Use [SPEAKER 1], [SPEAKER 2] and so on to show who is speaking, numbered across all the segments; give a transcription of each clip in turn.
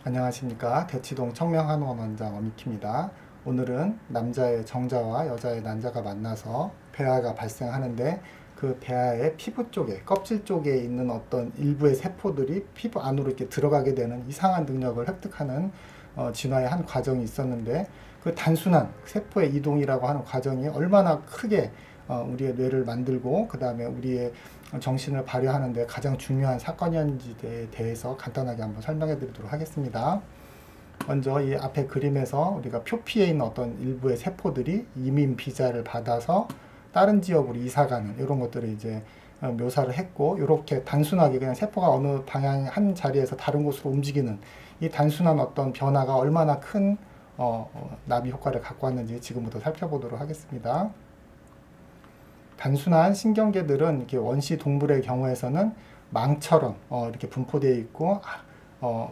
[SPEAKER 1] 안녕하십니까. 대치동 청명한의원 원장 어미키입니다. 오늘은 남자의 정자와 여자의 난자가 만나서 배아가 발생하는데 그 배아의 피부 쪽에, 껍질 쪽에 있는 어떤 일부의 세포들이 피부 안으로 이렇게 들어가게 되는 이상한 능력을 획득하는 진화의 한 과정이 있었는데, 그 단순한 세포의 이동이라고 하는 과정이 얼마나 크게 우리의 뇌를 만들고 그 다음에 우리의 정신을 발휘하는 데 가장 중요한 사건이었는지에 대해서 간단하게 한번 설명해 드리도록 하겠습니다. 먼저 이 앞에 그림에서 우리가 표피에 있는 어떤 일부의 세포들이 이민 비자를 받아서 다른 지역으로 이사가는 이런 것들을 이제 묘사를 했고, 이렇게 단순하게 그냥 세포가 어느 방향 한 자리에서 다른 곳으로 움직이는 이 단순한 어떤 변화가 얼마나 큰 나비 효과를 갖고 왔는지 지금부터 살펴보도록 하겠습니다. 단순한 신경계들은 이렇게 원시 동물의 경우에서는 망처럼 이렇게 분포되어 있고,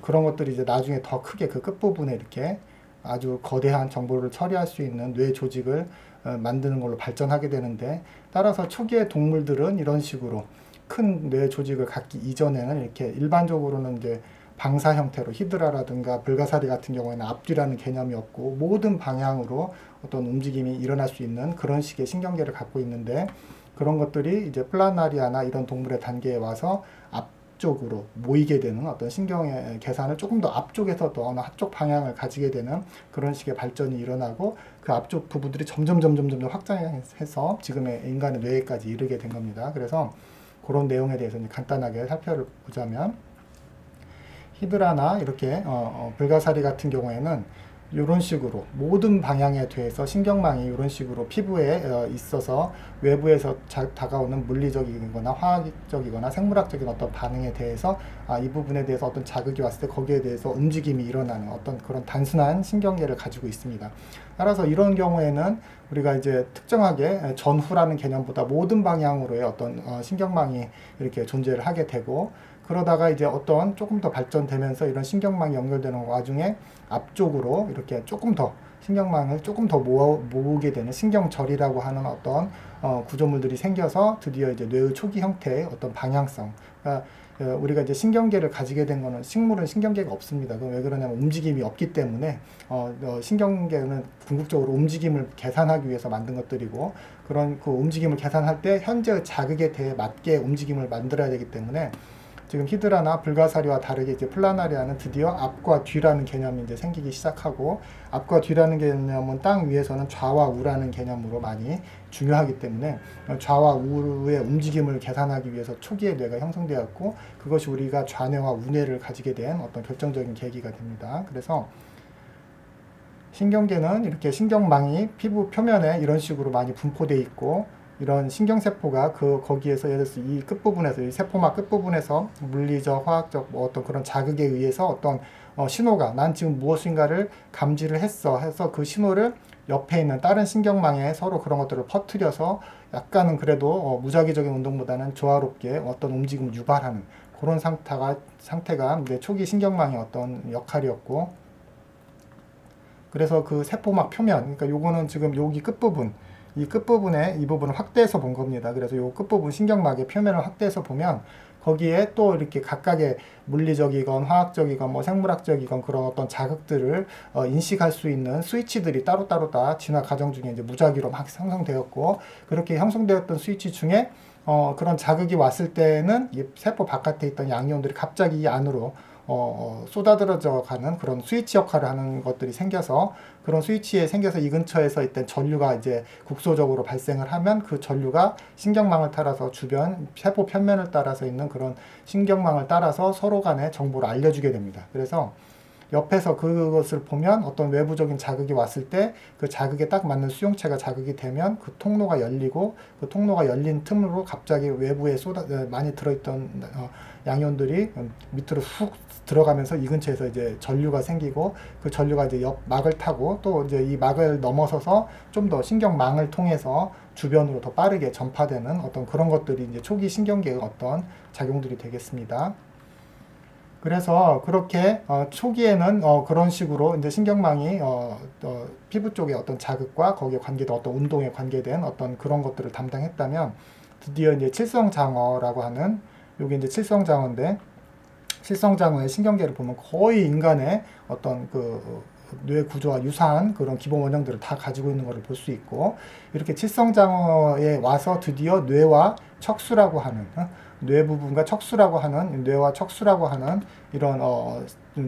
[SPEAKER 1] 그런 것들이 이제 나중에 더 크게 그 끝부분에 이렇게 아주 거대한 정보를 처리할 수 있는 뇌 조직을 만드는 걸로 발전하게 되는데, 따라서 초기의 동물들은 이런 식으로 큰 뇌 조직을 갖기 이전에는 이렇게 일반적으로는 이제 방사 형태로 히드라라든가 불가사리 같은 경우에는 앞뒤라는 개념이 없고 모든 방향으로 어떤 움직임이 일어날 수 있는 그런 식의 신경계를 갖고 있는데, 그런 것들이 이제 플라나리아나 이런 동물의 단계에 와서 앞쪽으로 모이게 되는 어떤 신경의 계산을 조금 더 앞쪽에서 더 어느 한쪽 방향을 가지게 되는 그런 식의 발전이 일어나고, 그 앞쪽 부분들이 점점 확장해서 지금의 인간의 뇌에까지 이르게 된 겁니다. 그래서 그런 내용에 대해서 간단하게 살펴보자면, 히드라나 이렇게 불가사리 같은 경우에는 이런 식으로 모든 방향에 대해서 신경망이 이런 식으로 피부에 있어서 외부에서 다가오는 물리적이거나 화학적이거나 생물학적인 어떤 반응에 대해서 이 부분에 대해서 어떤 자극이 왔을 때 거기에 대해서 움직임이 일어나는 어떤 그런 단순한 신경계를 가지고 있습니다. 따라서 이런 경우에는 우리가 이제 특정하게 전후라는 개념보다 모든 방향으로의 어떤 신경망이 이렇게 존재를 하게 되고, 그러다가 이제 어떤 조금 더 발전되면서 이런 신경망이 연결되는 와중에 앞쪽으로 이렇게 조금 더 신경망을 조금 더 모으게 되는 신경절이라고 하는 어떤 구조물들이 생겨서 드디어 이제 뇌의 초기 형태의 어떤 방향성, 그러니까 우리가 이제 신경계를 가지게 된 거는, 식물은 신경계가 없습니다. 그럼 왜 그러냐면 움직임이 없기 때문에 신경계는 궁극적으로 움직임을 계산하기 위해서 만든 것들이고, 그런 그 움직임을 계산할 때 현재의 자극에 대해 맞게 움직임을 만들어야 되기 때문에, 지금 히드라나 불가사리와 다르게 이제 플라나리아는 드디어 앞과 뒤라는 개념이 이제 생기기 시작하고, 앞과 뒤라는 개념은 땅 위에서는 좌와 우라는 개념으로 많이 중요하기 때문에 좌와 우의 움직임을 계산하기 위해서 초기에 뇌가 형성되었고, 그것이 우리가 좌뇌와 우뇌를 가지게 된 어떤 결정적인 계기가 됩니다. 그래서 신경계는 이렇게 신경망이 피부 표면에 이런 식으로 많이 분포되어 있고, 이런 신경세포가 거기에서 예를 들어서 이 끝부분에서, 이 세포막 끝부분에서 물리적, 화학적 어떤 그런 자극에 의해서 어떤 신호가, 난 지금 무엇인가를 감지를 해서 그 신호를 옆에 있는 다른 신경망에 서로 그런 것들을 퍼뜨려서 약간은 그래도 무작위적인 운동보다는 조화롭게 어떤 움직임을 유발하는 그런 상태가 이제 초기 신경망의 어떤 역할이었고, 그래서 그 세포막 표면, 그러니까 요거는 지금 여기 끝부분, 이 끝부분에 이 부분을 확대해서 본 겁니다. 그래서 이 끝부분 신경막의 표면을 확대해서 보면 거기에 또 이렇게 각각의 물리적이건 화학적이건 뭐 생물학적이건 그런 어떤 자극들을 인식할 수 있는 스위치들이 따로따로 다 진화 과정 중에 이제 무작위로 막 형성되었고, 그렇게 형성되었던 스위치 중에 그런 자극이 왔을 때는 이 세포 바깥에 있던 양이온들이 갑자기 이 안으로 쏟아들어져 가는 그런 스위치 역할을 하는 것들이 생겨서, 그런 스위치에 생겨서 이 근처에서 있던 전류가 이제 국소적으로 발생을 하면 그 전류가 신경망을 따라서 주변 세포 편면을 따라서 있는 그런 신경망을 따라서 서로 간에 정보를 알려주게 됩니다. 그래서 옆에서 그것을 보면 어떤 외부적인 자극이 왔을 때 그 자극에 딱 맞는 수용체가 자극이 되면 그 통로가 열리고, 그 통로가 열린 틈으로 갑자기 외부에 많이 들어있던 양이온들이 밑으로 훅 들어가면서 이 근처에서 이제 전류가 생기고, 그 전류가 이제 옆 막을 타고 또 이제 이 막을 넘어서서 좀 더 신경망을 통해서 주변으로 더 빠르게 전파되는 어떤 그런 것들이 이제 초기 신경계의 어떤 작용들이 되겠습니다. 그래서 그렇게 초기에는 그런 식으로 이제 신경망이 피부 쪽의 어떤 자극과 거기에 관계된 어떤 운동에 관계된 어떤 그런 것들을 담당했다면, 드디어 이제 칠성장어라고 하는, 여기 이제 칠성장어인데 실성장어의 신경계를 보면 거의 인간의 어떤 그 뇌 구조와 유사한 그런 기본 원형들을 다 가지고 있는 것을 볼 수 있고, 이렇게 칠성장어에 와서 드디어 뇌와 척수라고 하는 뇌 부분과 척수라고 하는 뇌와 척수라고 하는 이런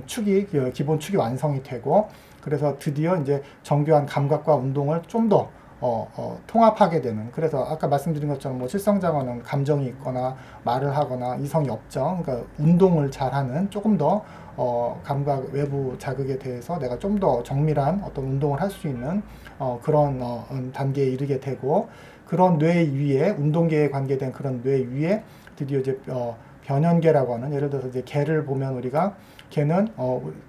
[SPEAKER 1] 축이 기본 축이 완성이 되고, 그래서 드디어 이제 정교한 감각과 운동을 좀 더 통합하게 되는. 그래서 아까 말씀드린 것처럼 뭐 칠성장어는 감정이 있거나 말을 하거나 이성이 없죠. 그러니까 운동을 잘하는, 조금 더 감각 외부 자극에 대해서 내가 좀 더 정밀한 어떤 운동을 할 수 있는 그런 단계에 이르게 되고, 그런 뇌 위에 운동계에 관계된 그런 뇌 위에 드디어 이제 변연계라고 하는, 예를 들어서 이제 개를 보면 우리가 개는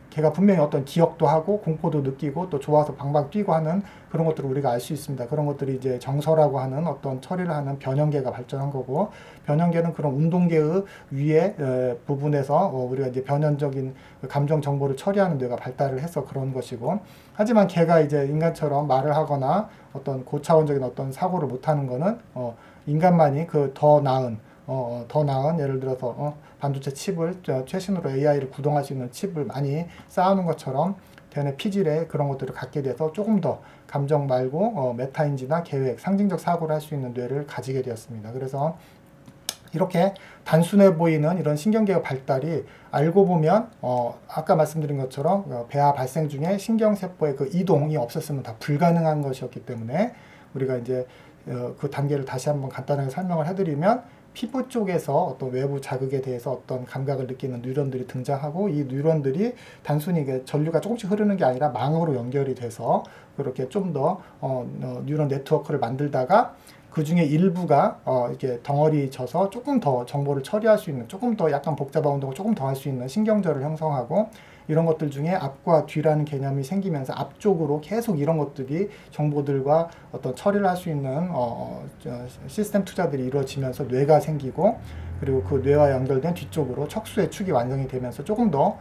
[SPEAKER 1] 개가 분명히 어떤 기억도 하고 공포도 느끼고 또 좋아서 방방 뛰고 하는 그런 것들을 우리가 알 수 있습니다. 그런 것들이 이제 정서라고 하는 어떤 처리를 하는 변연계가 발전한 거고, 변연계는 그런 운동계의 위에 부분에서 우리가 이제 변연적인 감정 정보를 처리하는 뇌가 발달을 해서 그런 것이고, 하지만 개가 이제 인간처럼 말을 하거나 어떤 고차원적인 어떤 사고를 못하는 거는 인간만이 그 더 나은 예를 들어서 반도체 칩을 최신으로 AI를 구동할 수 있는 칩을 많이 쌓아놓은 것처럼 대뇌 피질에 그런 것들을 갖게 돼서 조금 더 감정 말고 메타인지나 계획, 상징적 사고를 할 수 있는 뇌를 가지게 되었습니다. 그래서 이렇게 단순해 보이는 이런 신경계의 발달이 알고 보면 아까 말씀드린 것처럼 배아 발생 중에 신경세포의 그 이동이 없었으면 다 불가능한 것이었기 때문에, 우리가 이제 그 단계를 다시 한번 간단하게 설명을 해드리면, 피부 쪽에서 어떤 외부 자극에 대해서 어떤 감각을 느끼는 뉴런들이 등장하고, 이 뉴런들이 단순히 전류가 조금씩 흐르는 게 아니라 망으로 연결이 돼서 그렇게 좀 더 뉴런 네트워크를 만들다가 그 중에 일부가 이렇게 덩어리 져서 조금 더 정보를 처리할 수 있는, 조금 더 약간 복잡한 운동을 조금 더 할 수 있는 신경절을 형성하고, 이런 것들 중에 앞과 뒤라는 개념이 생기면서 앞쪽으로 계속 이런 것들이 정보들과 어떤 처리를 할 수 있는 시스템 투자들이 이루어지면서 뇌가 생기고, 그리고 그 뇌와 연결된 뒤쪽으로 척수의 축이 완성이 되면서 조금 더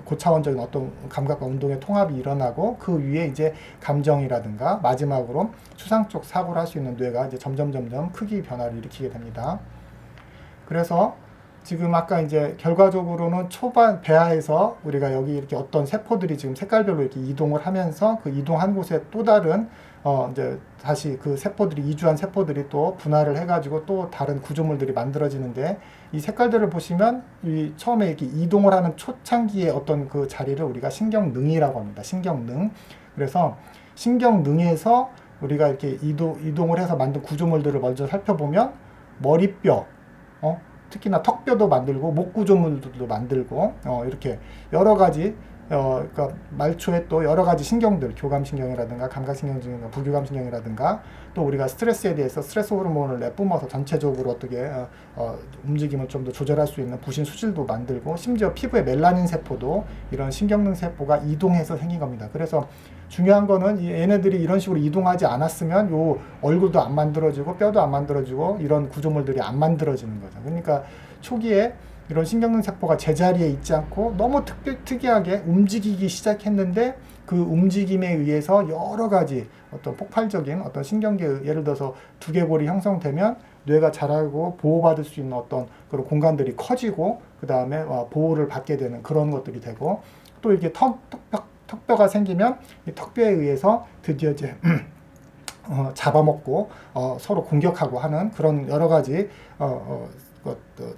[SPEAKER 1] 고차원적인 어떤 감각과 운동의 통합이 일어나고, 그 위에 이제 감정이라든가 마지막으로 추상 쪽 사고를 할 수 있는 뇌가 이제 점점 크기 변화를 일으키게 됩니다. 그래서 지금 아까 이제 결과적으로는 초반 배아에서 우리가 여기 이렇게 어떤 세포들이 지금 색깔별로 이렇게 이동을 하면서 그 이동한 곳에 또 다른 이제 다시 그 세포들이 이주한 세포들이 또 분할을 해가지고 또 다른 구조물들이 만들어지는데, 이 색깔들을 보시면 이 처음에 이렇게 이동을 하는 초창기의 어떤 그 자리를 우리가 신경능이라고 합니다. 신경능. 그래서 신경능에서 우리가 이렇게 이동을 해서 만든 구조물들을 먼저 살펴보면 머리뼈, 특히나 턱뼈도 만들고 목 구조물들도 만들고 이렇게 여러 가지 그러니까 말초에 또 여러 가지 신경들, 교감신경이라든가 감각신경이라든가 부교감신경이라든가, 또 우리가 스트레스에 대해서 스트레스 호르몬을 내뿜어서 전체적으로 어떻게 움직임을 좀 더 조절할 수 있는 부신 수질도 만들고, 심지어 피부의 멜라닌 세포도 이런 신경능 세포가 이동해서 생긴 겁니다. 그래서 중요한 거는 얘네들이 이런 식으로 이동하지 않았으면 요 얼굴도 안 만들어지고 뼈도 안 만들어지고 이런 구조물들이 안 만들어지는 거죠. 그러니까 초기에 이런 신경능 세포가 제자리에 있지 않고 너무 특이하게 움직이기 시작했는데, 그 움직임에 의해서 여러 가지 어떤 폭발적인 어떤 신경계, 예를 들어서 두개골이 형성되면 뇌가 자라고 보호받을 수 있는 어떤 그런 공간들이 커지고, 그 다음에 보호를 받게 되는 그런 것들이 되고, 또 이렇게 턱뼈가 생기면 이 턱뼈에 의해서 드디어 이제 잡아먹고 서로 공격하고 하는 그런 여러 가지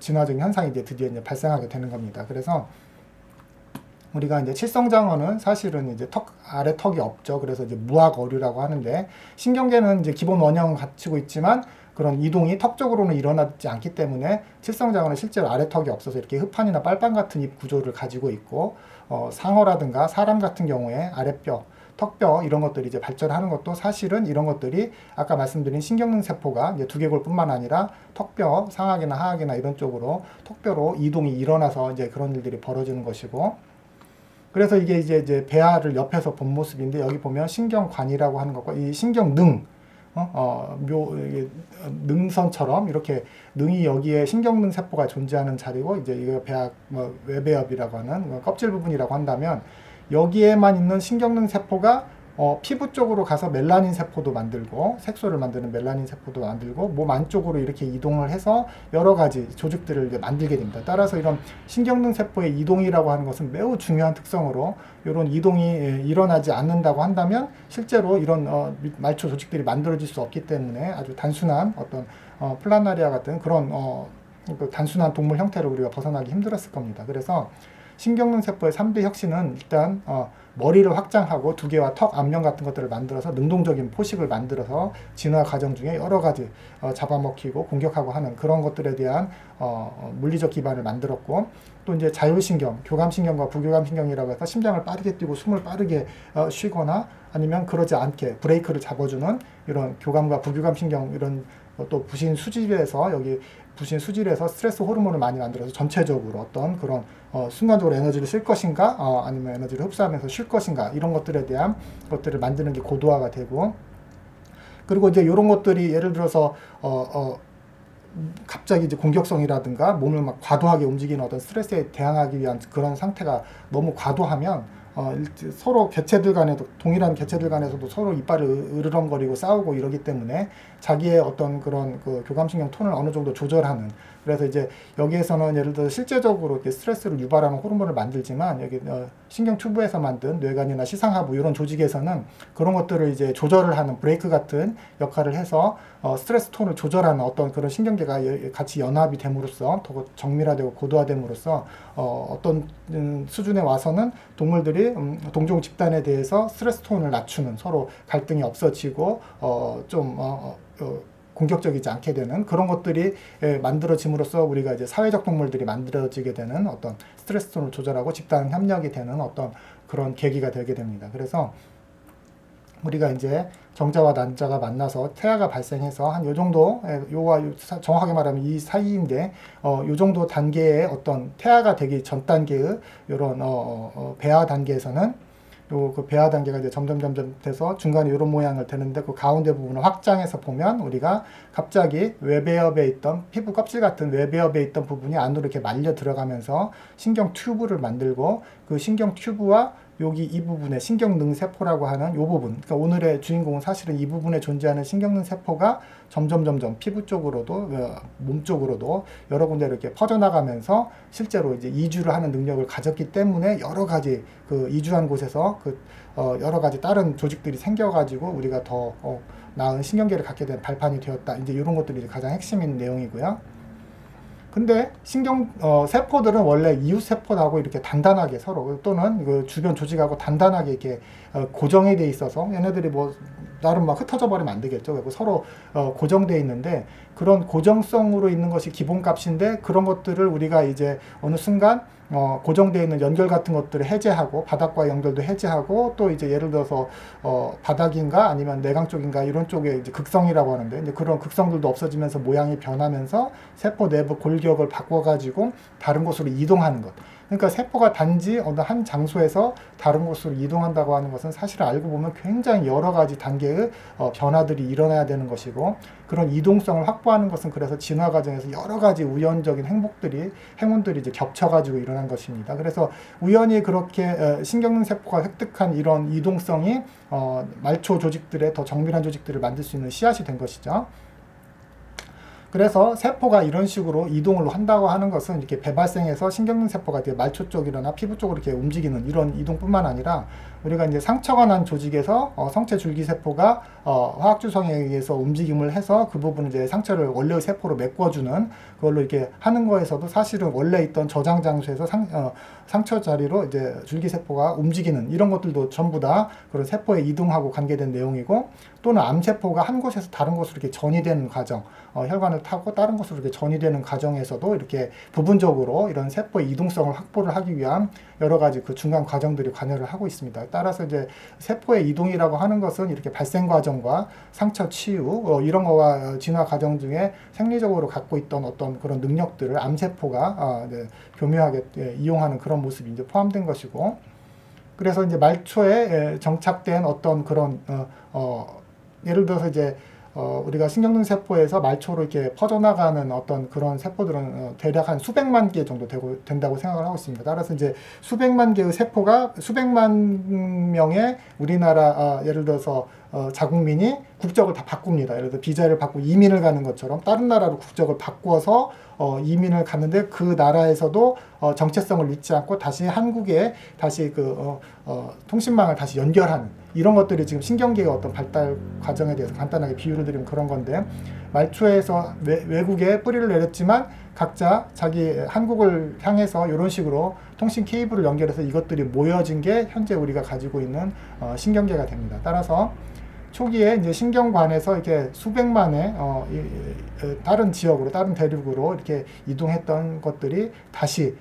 [SPEAKER 1] 진화적인 현상이 이제 드디어 이제 발생하게 되는 겁니다. 그래서 우리가 이제 칠성장어는 사실은 이제 아래 턱이 없죠. 그래서 이제 무학어류라고 하는데, 신경계는 이제 기본 원형을 갖추고 있지만 그런 이동이 턱 쪽으로는 일어나지 않기 때문에 칠성장어는 실제로 아래 턱이 없어서 이렇게 흡판이나 빨판 같은 입 구조를 가지고 있고, 상어라든가 사람 같은 경우에 아랫뼈, 턱뼈 이런 것들이 이제 발전하는 것도 사실은 이런 것들이 아까 말씀드린 신경능 세포가 이제 두개골뿐만 아니라 턱뼈 상하계나 하하계나 이런 쪽으로 턱뼈로 이동이 일어나서 이제 그런 일들이 벌어지는 것이고, 그래서 이게 이제 배아를 옆에서 본 모습인데, 여기 보면 신경관이라고 하는 것과 이 신경능 능선처럼 이렇게 능이 여기에 신경능 세포가 존재하는 자리고, 이제 이거 배아 외배엽이라고 하는 껍질 부분이라고 한다면, 여기에만 있는 신경능 세포가 피부 쪽으로 가서 멜라닌 세포도 만들고 색소를 만드는 멜라닌 세포도 만들고 몸 안쪽으로 이렇게 이동을 해서 여러 가지 조직들을 이제 만들게 됩니다. 따라서 이런 신경능 세포의 이동이라고 하는 것은 매우 중요한 특성으로 이런 이동이 일어나지 않는다고 한다면 실제로 이런 말초 조직들이 만들어질 수 없기 때문에 아주 단순한 어떤 플라나리아 같은 그런 그 단순한 동물 형태로 우리가 벗어나기 힘들었을 겁니다. 그래서 신경능 세포의 3대 혁신은 일단 머리를 확장하고 두개와 턱, 앞면 같은 것들을 만들어서 능동적인 포식을 만들어서 진화 과정 중에 여러 가지 잡아먹히고 공격하고 하는 그런 것들에 대한 물리적 기반을 만들었고, 또 이제 자율신경, 교감신경과 부교감신경이라고 해서 심장을 빠르게 뛰고 숨을 빠르게 쉬거나 아니면 그러지 않게 브레이크를 잡아주는 이런 교감과 부교감신경, 이런 또 부신 수질에서 스트레스 호르몬을 많이 만들어서 전체적으로 어떤 그런 순간적으로 에너지를 쓸 것인가 아니면 에너지를 흡수하면서 쉴 것인가, 이런 것들에 대한 것들을 만드는 게 고도화가 되고, 그리고 이제 이런 것들이 예를 들어서 갑자기 이제 공격성이라든가 몸을 막 과도하게 움직이는 어떤 스트레스에 대항하기 위한 그런 상태가 너무 과도하면 서로 개체들 간에도, 동일한 개체들 간에서도 서로 이빨을 으르렁거리고 싸우고 이러기 때문에 자기의 어떤 그런 그 교감신경 톤을 어느 정도 조절하는, 그래서 이제 여기에서는 예를 들어 실제적으로 이렇게 스트레스를 유발하는 호르몬을 만들지만 여기 신경 튜브에서 만든 뇌관이나 시상하부 이런 조직에서는 그런 것들을 이제 조절을 하는 브레이크 같은 역할을 해서 스트레스 톤을 조절하는 어떤 그런 신경계가 같이 연합이 됨으로써 더 정밀화되고 고도화됨으로써 어떤 수준에 와서는 동물들이 동종 집단에 대해서 스트레스 톤을 낮추는, 서로 갈등이 없어지고 좀 공격적이지 않게 되는 그런 것들이 만들어짐으로써 우리가 이제 사회적 동물들이 만들어지게 되는 어떤 스트레스 톤을 조절하고 집단 협력이 되는 어떤 그런 계기가 되게 됩니다. 그래서 우리가 이제 정자와 난자가 만나서 태아가 발생해서 한 요 정도, 요와 정확하게 말하면 이 사이인데, 요 정도 단계의 어떤 태아가 되기 전 단계의 요런 배아 단계에서는 그 배아 단계가 이제 점점 돼서 중간에 이런 모양을 되는데, 그 가운데 부분을 확장해서 보면 우리가 갑자기 외배엽에 있던 피부 껍질 같은 외배엽에 있던 부분이 안으로 이렇게 말려 들어가면서 신경 튜브를 만들고, 그 신경 튜브와 여기 이 부분에 신경능 세포라고 하는 이 부분, 그러니까 오늘의 주인공은 사실은 이 부분에 존재하는 신경능 세포가 점점 피부 쪽으로도 몸 쪽으로도 여러 군데로 이렇게 퍼져나가면서 실제로 이제 이주를 하는 능력을 가졌기 때문에 여러 가지 그 이주한 곳에서 그 여러 가지 다른 조직들이 생겨가지고 우리가 더 나은 신경계를 갖게 된 발판이 되었다. 이제 이런 것들이 이제 가장 핵심인 내용이고요. 근데 세포들은 원래 이웃 세포하고 이렇게 단단하게 서로, 또는 그 주변 조직하고 단단하게 이렇게 고정이 돼 있어서 얘네들이 뭐 나름 막 흩어져 버리면 안 되겠죠. 그리고 서로 고정돼 있는데, 그런 고정성으로 있는 것이 기본값인데, 그런 것들을 우리가 이제 어느 순간 고정되어 있는 연결 같은 것들을 해제하고, 바닥과의 연결도 해제하고, 또 이제 예를 들어서 바닥인가 아니면 내강 쪽인가 이런 쪽에 이제 극성이라고 하는데, 이제 그런 극성들도 없어지면서 모양이 변하면서 세포 내부 골격을 바꿔가지고 다른 곳으로 이동하는 것. 그러니까 세포가 단지 어느 한 장소에서 다른 곳으로 이동한다고 하는 것은 사실 알고 보면 굉장히 여러 가지 단계의 변화들이 일어나야 되는 것이고, 그런 이동성을 확보하는 것은 그래서 진화 과정에서 여러 가지 우연적인 행운들이 이제 겹쳐가지고 일어난 것입니다. 그래서 우연히 그렇게 신경능 세포가 획득한 이런 이동성이 말초 조직들의 더 정밀한 조직들을 만들 수 있는 씨앗이 된 것이죠. 그래서 세포가 이런 식으로 이동을 한다고 하는 것은 이렇게 배발생해서 신경능 세포가 말초 쪽이나 피부 쪽으로 이렇게 움직이는 이런 이동뿐만 아니라, 우리가 이제 상처가 난 조직에서 성체 줄기 세포가 화학주성에 의해서 움직임을 해서 그 부분을 이제 상처를 원래의 세포로 메꿔주는, 그걸로 이렇게 하는 거에서도 사실은 원래 있던 저장 장소에서 상처 자리로 이제 줄기 세포가 움직이는 이런 것들도 전부 다 그런 세포의 이동하고 관계된 내용이고, 또는 암세포가 한 곳에서 다른 곳으로 이렇게 전이되는 과정, 혈관을 타고 다른 곳으로 이렇게 전이되는 과정에서도 이렇게 부분적으로 이런 세포의 이동성을 확보를 하기 위한 여러 가지 그 중간 과정들이 관여를 하고 있습니다. 따라서 이제 세포의 이동이라고 하는 것은 이렇게 발생 과정과 상처 치유 이런 거와 진화 과정 중에 생리적으로 갖고 있던 어떤 그런 능력들을 암세포가 교묘하게 이용하는 그런 모습이 이제 포함된 것이고, 그래서 이제 말초에 정착된 어떤 그런 예를 들어서 이제 우리가 신경능 세포에서 말초로 이렇게 퍼져나가는 어떤 그런 세포들은 대략 한 수백만 개 정도 된다고 생각을 하고 있습니다. 따라서 이제 수백만 개의 세포가 수백만 명의 우리나라 예를 들어서 자국민이 국적을 다 바꿉니다. 예를 들어 비자를 받고 이민을 가는 것처럼 다른 나라로 국적을 바꿔서 이민을 갔는데 그 나라에서도 정체성을 잊지 않고 다시 한국에 다시 통신망을 다시 연결하는 이런 것들이 지금 신경계의 어떤 발달 과정에 대해서 간단하게 비유를 드리면 그런 건데 말초에서 외국에 뿌리를 내렸지만 각자 자기 한국을 향해서 이런 식으로 통신 케이블을 연결해서 이것들이 모여진 게 현재 우리가 가지고 있는 신경계가 됩니다. 따라서 초기에 이제 신경관에서 이렇게 수백만의 다른 지역으로 다른 대륙으로 이렇게 이동했던 것들이 다시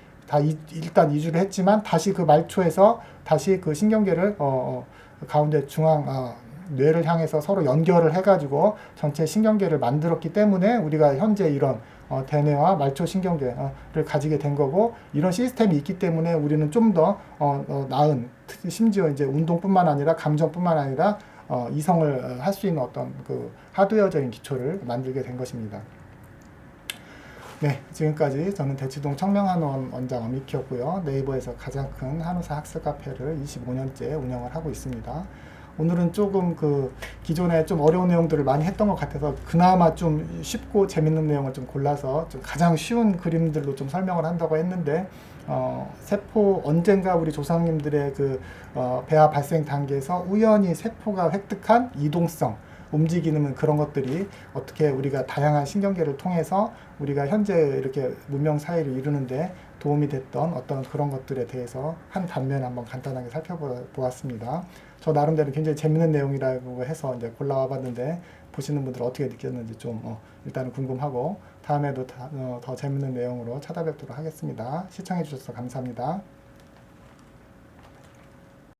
[SPEAKER 1] 일단 이주를 했지만 다시 그 말초에서 다시 그 신경계를 가운데 중앙 뇌를 향해서 서로 연결을 해가지고 전체 신경계를 만들었기 때문에 우리가 현재 이런 대뇌와 말초 신경계를 가지게 된 거고 이런 시스템이 있기 때문에 우리는 좀 더 나은 심지어 이제 운동뿐만 아니라 감정뿐만 아니라 이성을 할 수 있는 어떤 그 하드웨어적인 기초를 만들게 된 것입니다. 네, 지금까지 저는 대치동 청명한의원 원장 엄익희였고요. 네이버에서 가장 큰 한의사 학습 카페를 25년째 운영을 하고 있습니다. 오늘은 조금 기존에 좀 어려운 내용들을 많이 했던 것 같아서 그나마 좀 쉽고 재밌는 내용을 좀 골라서 좀 가장 쉬운 그림들로 좀 설명을 한다고 했는데 세포 언젠가 우리 조상님들의 배아 발생 단계에서 우연히 세포가 획득한 이동성 움직이는 그런 것들이 어떻게 우리가 다양한 신경계를 통해서 우리가 현재 이렇게 문명 사회를 이루는데 도움이 됐던 어떤 그런 것들에 대해서 한 단면 한번 간단하게 살펴보았습니다. 저 나름대로 굉장히 재밌는 내용이라고 해서 이제 골라와 봤는데 보시는 분들 어떻게 느꼈는지 좀 일단은 궁금하고 다음에도 더 재밌는 내용으로 찾아뵙도록 하겠습니다. 시청해 주셔서 감사합니다.